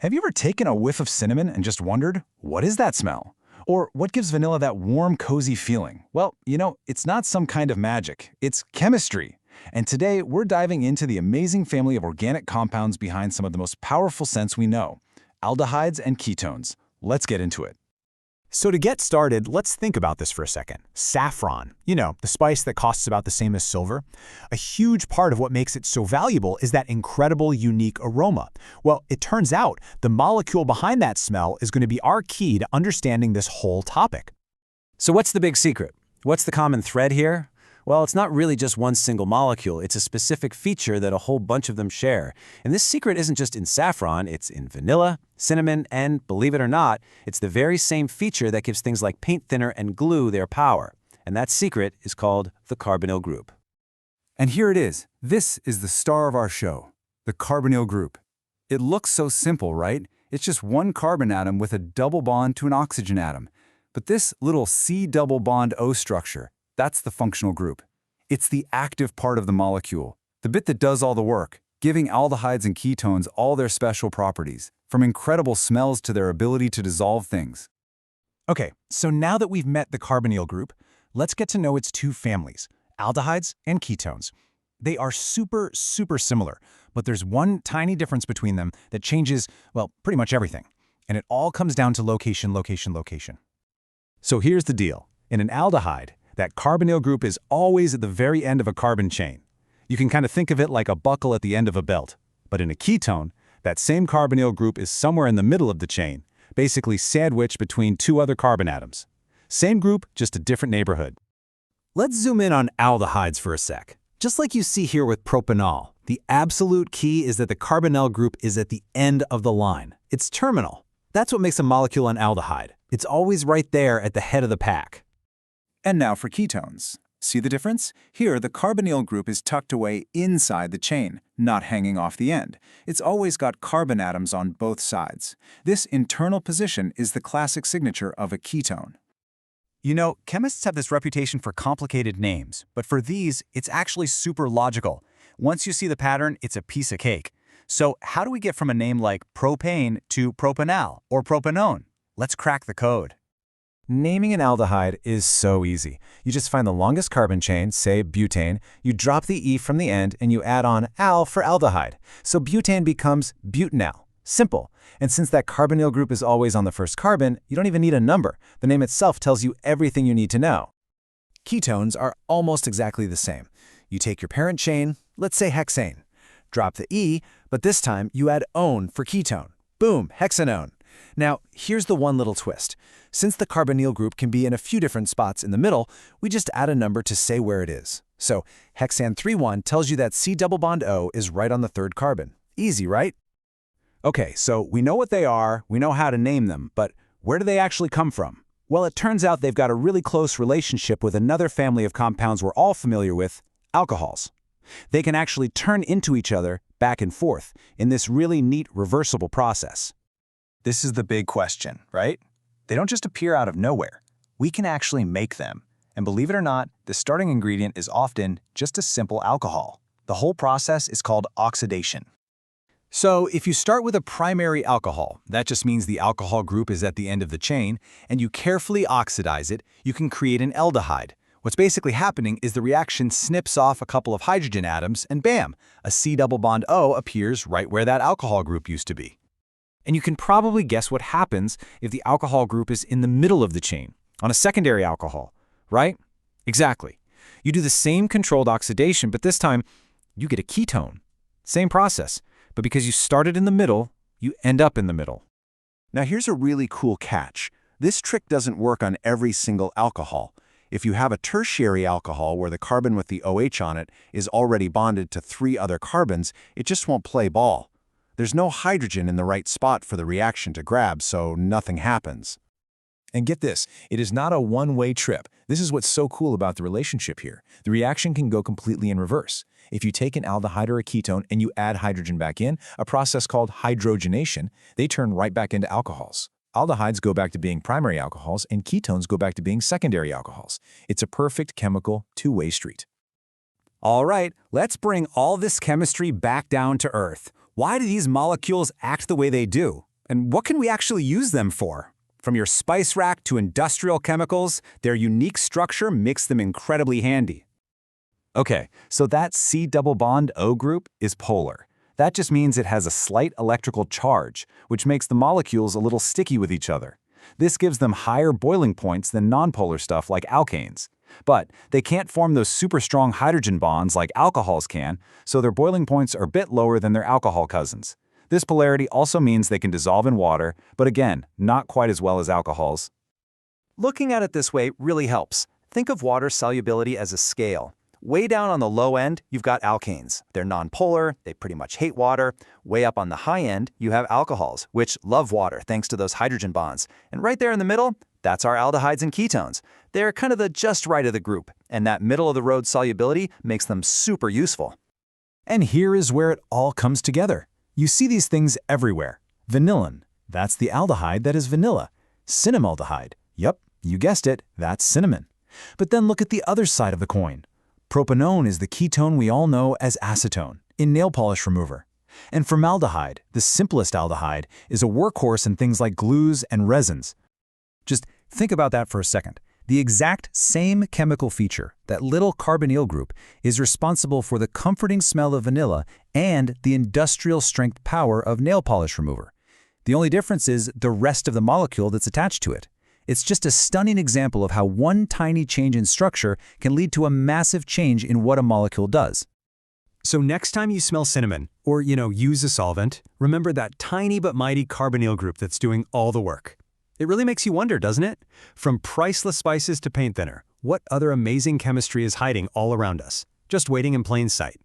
Have you ever taken a whiff of cinnamon and just wondered, what is that smell? Or what gives vanilla that warm, cozy feeling? Well, it's not some kind of magic. It's chemistry. And today, we're diving into the amazing family of organic compounds behind some of the most powerful scents we know, aldehydes and ketones. Let's get into it. So to get started, let's think about this for a second. Saffron, the spice that costs about the same as silver. A huge part of what makes it so valuable is that incredible, unique aroma. Well, it turns out the molecule behind that smell is going to be our key to understanding this whole topic. So what's the big secret? What's the common thread here? Well, it's not really just one single molecule. It's a specific feature that a whole bunch of them share. And this secret isn't just in saffron, it's in vanilla, cinnamon, and, believe it or not, it's the very same feature that gives things like paint thinner and glue their power. And that secret is called the carbonyl group. And here it is. This is the star of our show, the carbonyl group. It looks so simple, right? It's just one carbon atom with a double bond to an oxygen atom. But this little C double bond O structure, that's the functional group. It's the active part of the molecule, the bit that does all the work, giving aldehydes and ketones all their special properties, from incredible smells to their ability to dissolve things. Okay, so now that we've met the carbonyl group, let's get to know its two families, aldehydes and ketones. They are super similar, but there's one tiny difference between them that changes, well, pretty much everything. And it all comes down to location. So here's the deal. In an aldehyde, that carbonyl group is always at the very end of a carbon chain. You can kind of think of it like a buckle at the end of a belt. But in a ketone, that same carbonyl group is somewhere in the middle of the chain, basically sandwiched between two other carbon atoms. Same group, just a different neighborhood. Let's zoom in on aldehydes for a sec. Just like you see here with propanol, the absolute key is that the carbonyl group is at the end of the line. It's terminal. That's what makes a molecule an aldehyde. It's always right there at the head of the pack. And now for ketones. See the difference? Here, the carbonyl group is tucked away inside the chain, not hanging off the end. It's always got carbon atoms on both sides. This internal position is the classic signature of a ketone. Chemists have this reputation for complicated names, but for these, it's actually super logical. Once you see the pattern, it's a piece of cake. So how do we get from a name like propane to propanal or propanone? Let's crack the code. Naming an aldehyde is so easy. You just find the longest carbon chain, say butane, you drop the E from the end, and you add on al for aldehyde. So butane becomes butanal. Simple. And since that carbonyl group is always on the first carbon, you don't even need a number. The name itself tells you everything you need to know. Ketones are almost exactly the same. You take your parent chain, let's say hexane. Drop the E, but this time you add -one for ketone. Boom, hexanone. Now, here's the one little twist. Since the carbonyl group can be in a few different spots in the middle, we just add a number to say where it is. So, hexane 3,1 tells you that C double bond O is right on the third carbon. Easy, right? Okay, so we know what they are, we know how to name them, but where do they actually come from? Well, it turns out they've got a really close relationship with another family of compounds we're all familiar with, alcohols. They can actually turn into each other back and forth in this really neat reversible process. This is the big question, right? They don't just appear out of nowhere. We can actually make them. And believe it or not, the starting ingredient is often just a simple alcohol. The whole process is called oxidation. So if you start with a primary alcohol, that just means the alcohol group is at the end of the chain, and you carefully oxidize it, you can create an aldehyde. What's basically happening is the reaction snips off a couple of hydrogen atoms, and bam, a C double bond O appears right where that alcohol group used to be. And you can probably guess what happens if the alcohol group is in the middle of the chain, on a secondary alcohol, right? Exactly. You do the same controlled oxidation, but this time you get a ketone. Same process, but because you started in the middle, you end up in the middle. Now here's a really cool catch. This trick doesn't work on every single alcohol. If you have a tertiary alcohol where the carbon with the OH on it is already bonded to 3 other carbons, it just won't play ball. There's no hydrogen in the right spot for the reaction to grab, so nothing happens. And get this, it is not a one-way trip. This is what's so cool about the relationship here. The reaction can go completely in reverse. If you take an aldehyde or a ketone and you add hydrogen back in, a process called hydrogenation, they turn right back into alcohols. Aldehydes go back to being primary alcohols and ketones go back to being secondary alcohols. It's a perfect chemical two-way street. All right, let's bring all this chemistry back down to Earth. Why do these molecules act the way they do? And what can we actually use them for? From your spice rack to industrial chemicals, their unique structure makes them incredibly handy. Okay, so that C double bond O group is polar. That just means it has a slight electrical charge, which makes the molecules a little sticky with each other. This gives them higher boiling points than nonpolar stuff like alkanes. But they can't form those super strong hydrogen bonds like alcohols can, so their boiling points are a bit lower than their alcohol cousins. This polarity also means they can dissolve in water, but again, not quite as well as alcohols. Looking at it this way really helps. Think of water solubility as a scale. Way down on the low end, you've got alkanes. They're nonpolar, they pretty much hate water. Way up on the high end, you have alcohols, which love water thanks to those hydrogen bonds. And right there in the middle, that's our aldehydes and ketones. They're kind of the just right of the group, and that middle-of-the-road solubility makes them super useful. And here is where it all comes together. You see these things everywhere. Vanillin, that's the aldehyde that is vanilla. Cinnamaldehyde, yep, you guessed it, that's cinnamon. But then look at the other side of the coin. Propanone is the ketone we all know as acetone in nail polish remover. And formaldehyde, the simplest aldehyde, is a workhorse in things like glues and resins. Just think about that for a second. The exact same chemical feature, that little carbonyl group, is responsible for the comforting smell of vanilla and the industrial strength power of nail polish remover. The only difference is the rest of the molecule that's attached to it. It's just a stunning example of how one tiny change in structure can lead to a massive change in what a molecule does. So next time you smell cinnamon, or use a solvent, remember that tiny but mighty carbonyl group that's doing all the work. It really makes you wonder, doesn't it? From priceless spices to paint thinner, what other amazing chemistry is hiding all around us, just waiting in plain sight?